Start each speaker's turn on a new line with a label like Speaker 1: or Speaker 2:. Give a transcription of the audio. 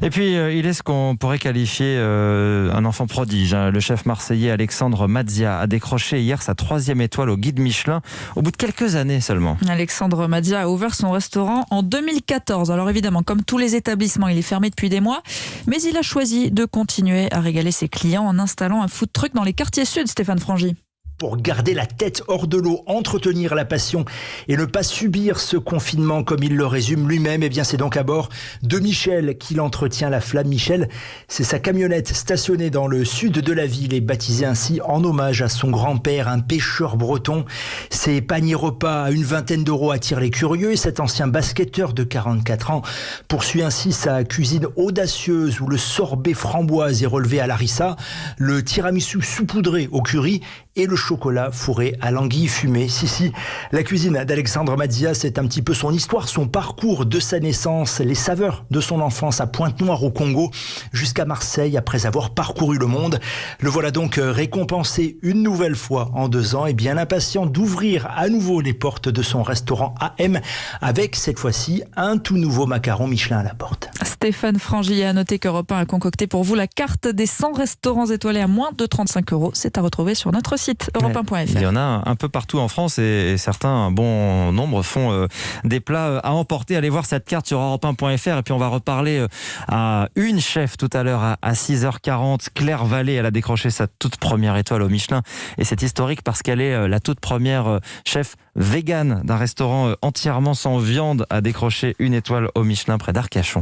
Speaker 1: Et puis, il est ce qu'on pourrait qualifier un enfant prodige. Le chef marseillais Alexandre Mazzia a décroché hier sa 3e étoile au guide Michelin, au bout de quelques années seulement.
Speaker 2: Alexandre Mazzia a ouvert son restaurant en 2014. Alors évidemment, comme tous les établissements, il est fermé depuis des mois. Mais il a choisi de continuer à régaler ses clients en installant un food truck dans les quartiers sud, Stéphane Frangy.
Speaker 3: Pour garder la tête hors de l'eau, entretenir la passion et ne pas subir ce confinement comme il le résume lui-même, eh bien c'est donc à bord de Michel qu'il entretient la flamme. Michel, c'est sa camionnette stationnée dans le sud de la ville et baptisée ainsi en hommage à son grand-père, un pêcheur breton. Ses paniers repas à une vingtaine d'euros attirent les curieux et cet ancien basketteur de 44 ans poursuit ainsi sa cuisine audacieuse où le sorbet framboise est relevé à l'harissa, le tiramisu saupoudré au curry et le chocolat fourré à l'anguille fumée. Si, la cuisine d'Alexandre Mazzia, c'est un petit peu son histoire, son parcours de sa naissance, les saveurs de son enfance à Pointe-Noire au Congo, jusqu'à Marseille après avoir parcouru le monde. Le voilà donc récompensé une nouvelle fois en 2 ans et bien impatient d'ouvrir à nouveau les portes de son restaurant AM avec cette fois-ci un tout nouveau macaron Michelin à la porte.
Speaker 2: Stéphane Frangy a noté qu'Europe 1 a concocté pour vous la carte des 100 restaurants étoilés à moins de 35 €. C'est à retrouver sur notre site europe1.fr.
Speaker 1: Il y en a un peu partout en France et certains, un bon nombre, font des plats à emporter. Allez voir cette carte sur europe1.fr et puis on va reparler à une chef tout à l'heure à 6h40. Claire Vallée, elle a décroché sa toute première étoile au Michelin et c'est historique parce qu'elle est la toute première chef végane d'un restaurant entièrement sans viande à décrocher une étoile au Michelin près d'Arcachon.